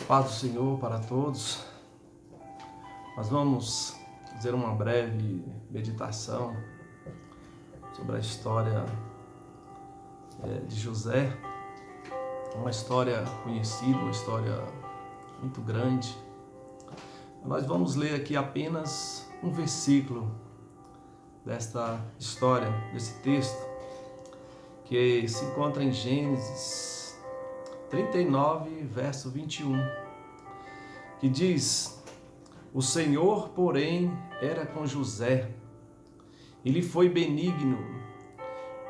Paz do Senhor para todos. Nós vamos fazer uma breve meditação sobre a história de José, uma história conhecida, uma história muito grande. Nós vamos ler aqui apenas um versículo desta história, desse texto, que se encontra em Gênesis 39, verso 21, que diz: O Senhor, porém, era com José, e lhe foi benigno,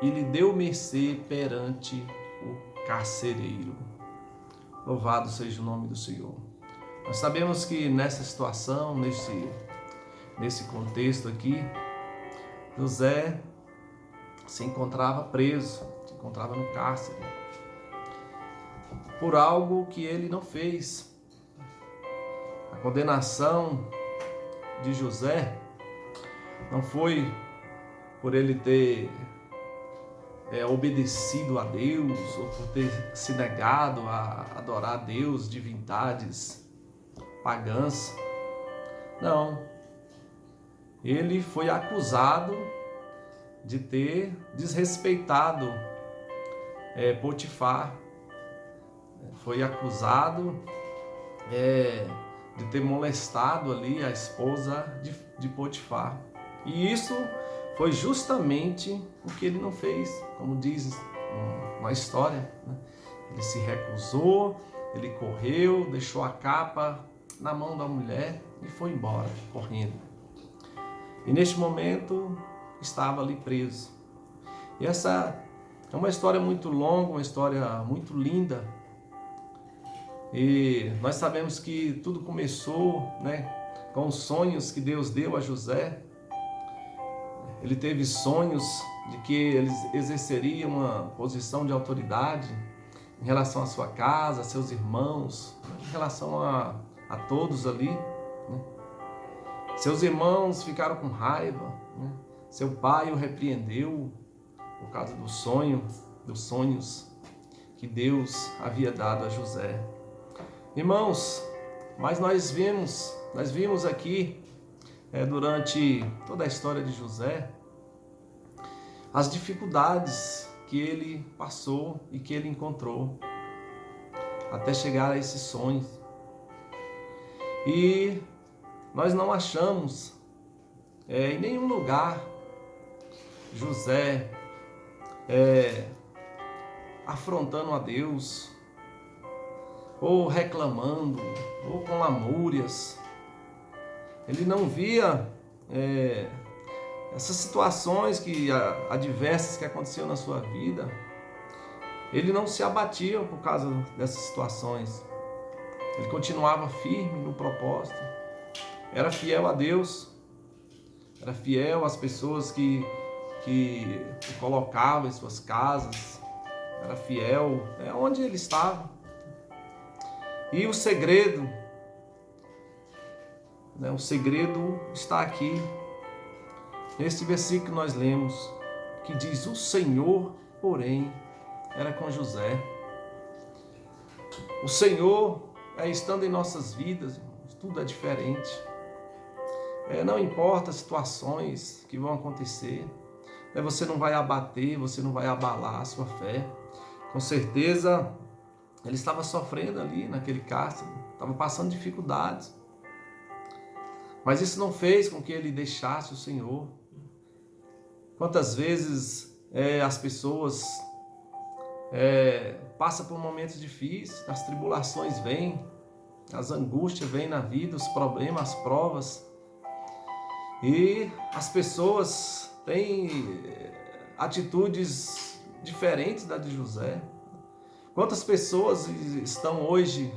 e lhe deu mercê perante o carcereiro. Louvado seja o nome do Senhor. Nós sabemos que nessa situação, nesse contexto aqui, José se encontrava preso, se encontrava no cárcere, por algo que ele não fez. A condenação de José não foi por ele ter obedecido a Deus ou por ter se negado a adorar a Deus, divindades pagãs. Não. Ele foi acusado de ter desrespeitado Potifar. Foi acusado de ter molestado ali a esposa de Potifar. E isso foi justamente o que ele não fez, como diz uma história, né? Ele se recusou, ele correu, deixou a capa na mão da mulher e foi embora, correndo. E neste momento estava ali preso. E essa é uma história muito longa, uma história muito linda. E nós sabemos que tudo começou, com os sonhos que Deus deu a José. Ele teve sonhos de que ele exerceria uma posição de autoridade em relação à sua casa, a seus irmãos, em relação a todos ali, né? Seus irmãos ficaram com raiva, né? Seu pai o repreendeu por causa dos sonhos que Deus havia dado a José. Irmãos, mas nós vimos aqui, durante toda a história de José, as dificuldades que ele passou e que ele encontrou até chegar a esses sonhos. E nós não achamos em nenhum lugar José afrontando a Deus, ou reclamando, ou com lamúrias. Ele não via essas situações adversas que aconteciam na sua vida. Ele não se abatia por causa dessas situações. Ele continuava firme no propósito. Era fiel a Deus. Era fiel às pessoas que o colocavam em suas casas. Era fiel onde ele estava. E o segredo está aqui, nesse versículo que nós lemos, que diz: O Senhor, porém, era com José. O Senhor, estando em nossas vidas, irmãos, tudo é diferente. Não importa as situações que vão acontecer, você não vai abater, você não vai abalar a sua fé. Com certeza, ele estava sofrendo ali naquele cárcere, estava passando dificuldades. Mas isso não fez com que ele deixasse o Senhor. Quantas vezes as pessoas passam por momentos difíceis, as tribulações vêm, as angústias vêm na vida, os problemas, as provas. E as pessoas têm atitudes diferentes da de José. Quantas pessoas estão hoje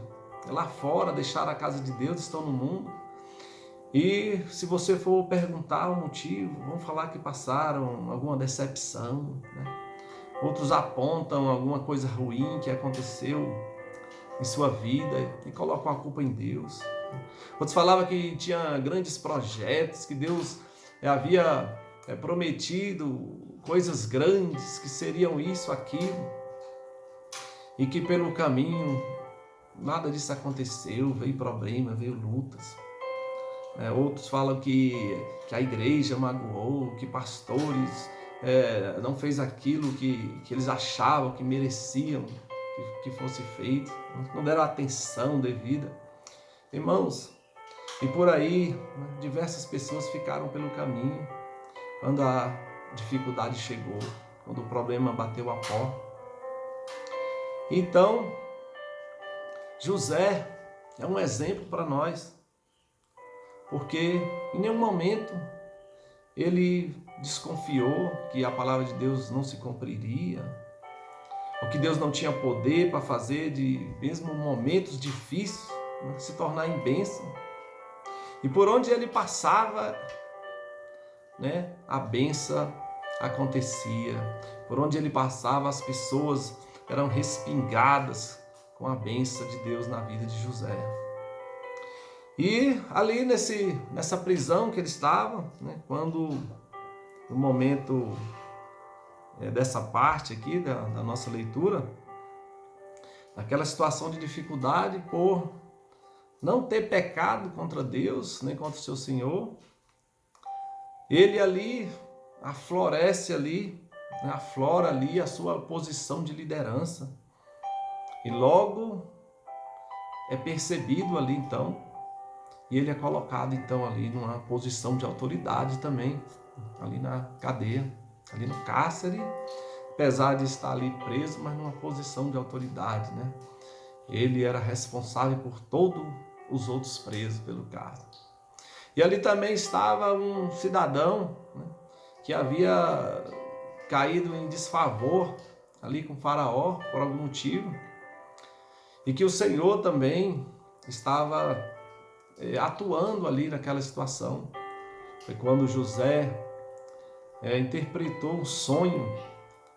lá fora, deixaram a casa de Deus, estão no mundo. E se você for perguntar o motivo, vão falar que passaram alguma decepção, né? Outros apontam alguma coisa ruim que aconteceu em sua vida e colocam a culpa em Deus. Outros falavam que tinha grandes projetos, que Deus havia prometido coisas grandes, que seriam isso, aquilo, e que pelo caminho nada disso aconteceu, veio problema, veio lutas. Outros falam que a igreja magoou, que pastores não fez aquilo que eles achavam que mereciam que fosse feito, não deram a atenção devida. Irmãos, e por aí, diversas pessoas ficaram pelo caminho quando a dificuldade chegou, quando o problema bateu a porta. Então, José é um exemplo para nós, porque em nenhum momento ele desconfiou que a palavra de Deus não se cumpriria, ou que Deus não tinha poder para fazer de mesmo momentos difíceis se tornar em bênção. E por onde ele passava, a bênção acontecia. Por onde ele passava, as pessoas eram respingadas com a bênção de Deus na vida de José. E ali nessa prisão que ele estava, quando no momento dessa parte aqui da nossa leitura, naquela situação de dificuldade por não ter pecado contra Deus, nem contra o seu Senhor, ele ali aflora ali a sua posição de liderança. E logo é percebido ali então, e ele é colocado então ali numa posição de autoridade também, ali na cadeia, ali no cárcere, apesar de estar ali preso, mas numa posição de autoridade, Ele era responsável por todos os outros presos pelo cárcere. E ali também estava um cidadão, que havia caído em desfavor ali com Faraó por algum motivo, e que o Senhor também estava atuando ali naquela situação. Foi quando José interpretou um sonho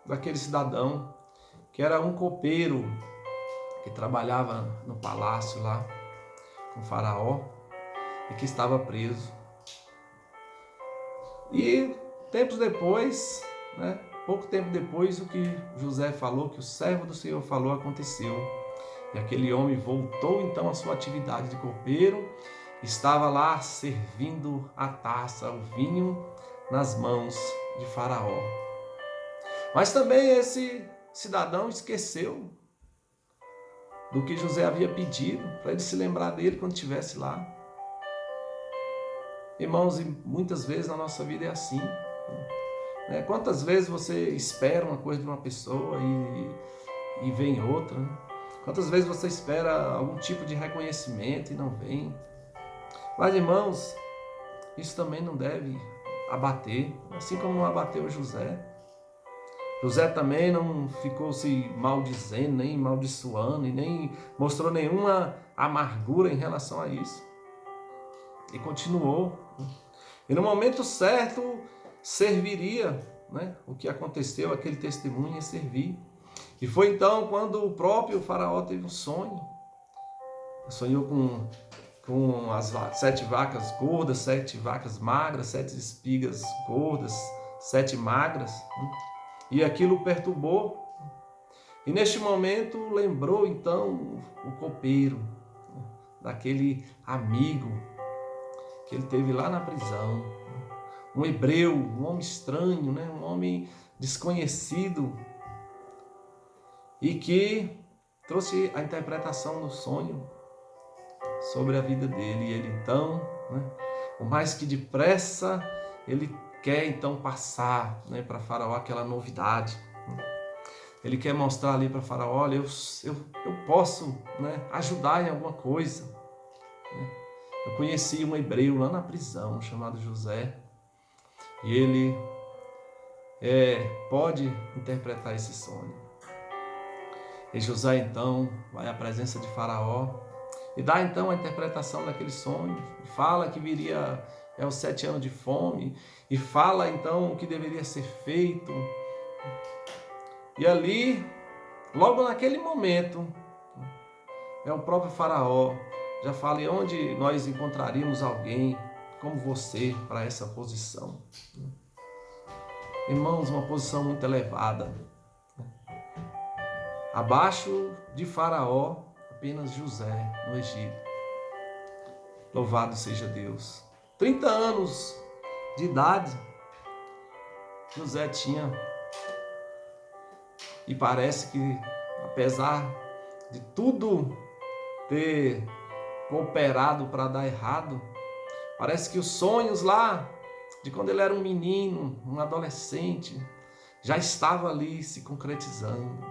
daquele cidadão, que era um copeiro que trabalhava no palácio lá com Faraó e que estava preso. E tempos depois, pouco tempo depois, o que José falou, que o servo do Senhor falou, aconteceu. E aquele homem voltou então à sua atividade de copeiro, estava lá servindo a taça, o vinho nas mãos de Faraó. Mas também esse cidadão esqueceu do que José havia pedido, para ele se lembrar dele quando estivesse lá. Irmãos, e muitas vezes na nossa vida é assim. Quantas vezes você espera uma coisa de uma pessoa e vem outra? Quantas vezes você espera algum tipo de reconhecimento e não vem? Mas, irmãos, isso também não deve abater, assim como não abateu José. José também não ficou se maldizendo, nem maldiçoando, e nem mostrou nenhuma amargura em relação a isso. E continuou. E no momento certo, serviria, o que aconteceu, aquele testemunho ia servir. E foi então quando o próprio Faraó teve um sonho. Sonhou com as 7 vacas gordas, 7 vacas magras, 7 espigas gordas, 7 magras. E aquilo perturbou. E neste momento lembrou então o copeiro, daquele amigo que ele teve lá na prisão. Um hebreu, um homem estranho, um homem desconhecido. E que trouxe a interpretação do sonho sobre a vida dele. E ele então, por mais que depressa, ele quer então passar para Faraó aquela novidade. Ele quer mostrar ali para Faraó, olha, eu posso ajudar em alguma coisa. Eu conheci um hebreu lá na prisão, chamado José, e ele pode interpretar esse sonho. E José então vai à presença de Faraó e dá então a interpretação daquele sonho. Fala que viria os 7 anos de fome e fala então o que deveria ser feito. E ali, logo naquele momento, o próprio Faraó já fala: e onde nós encontraríamos alguém como você para essa posição? Irmãos, uma posição muito elevada. Abaixo de Faraó, apenas José no Egito. Louvado seja Deus. 30 anos de idade José tinha. E parece que, apesar de tudo ter cooperado para dar errado, parece que os sonhos lá, de quando ele era um menino, um adolescente, já estava ali se concretizando.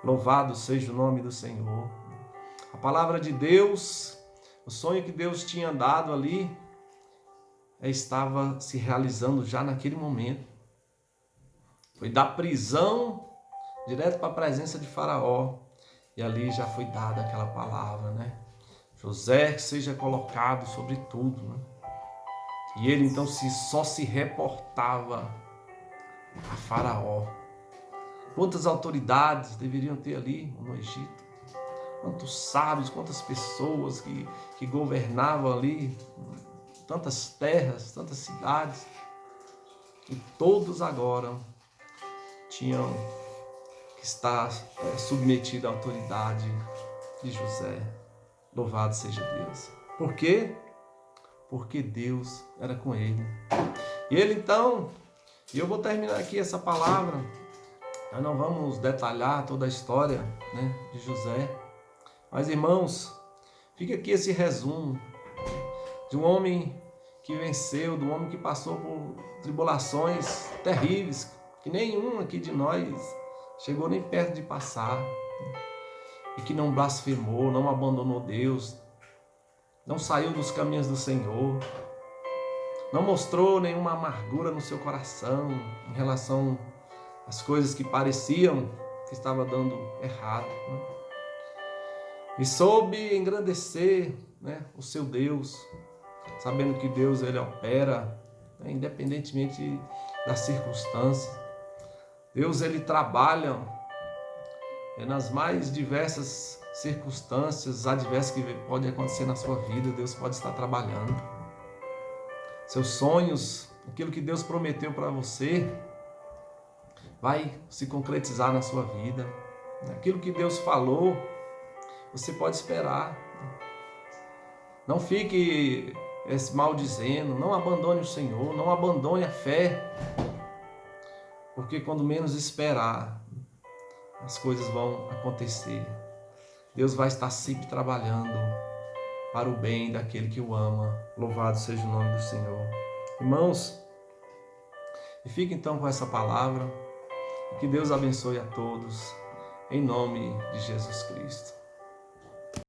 Louvado seja o nome do Senhor. A palavra de Deus, o sonho que Deus tinha dado ali, estava se realizando já naquele momento. Foi da prisão direto para a presença de Faraó. E ali já foi dada aquela palavra, né? José que seja colocado sobre tudo, né? E ele então só se reportava a Faraó. Quantas autoridades deveriam ter ali no Egito? Quantos sábios, quantas pessoas que governavam ali, tantas terras, tantas cidades. E todos agora tinham que estar submetidos à autoridade de José. Louvado seja Deus. Por quê? Porque Deus era com ele. E ele então, e eu vou terminar aqui essa palavra, nós não vamos detalhar toda a história, né, de José, mas irmãos, fica aqui esse resumo de um homem que venceu, de um homem que passou por tribulações terríveis, que nenhum aqui de nós chegou nem perto de passar, e que não blasfemou, não abandonou Deus, não saiu dos caminhos do Senhor, não mostrou nenhuma amargura no seu coração em relação às coisas que pareciam que estava dando errado, né? E soube engrandecer, né, o seu Deus, sabendo que Deus ele opera, né, independentemente das circunstâncias. Deus ele trabalha nas mais diversas circunstâncias adversas que podem acontecer na sua vida. Deus pode estar trabalhando. Seus sonhos, aquilo que Deus prometeu para você, vai se concretizar na sua vida. Aquilo que Deus falou, você pode esperar. Não fique maldizendo, não abandone o Senhor, não abandone a fé, porque quando menos esperar, as coisas vão acontecer. Deus vai estar sempre trabalhando para o bem daquele que o ama. Louvado seja o nome do Senhor. Irmãos, e fique então com essa palavra. Que Deus abençoe a todos, em nome de Jesus Cristo.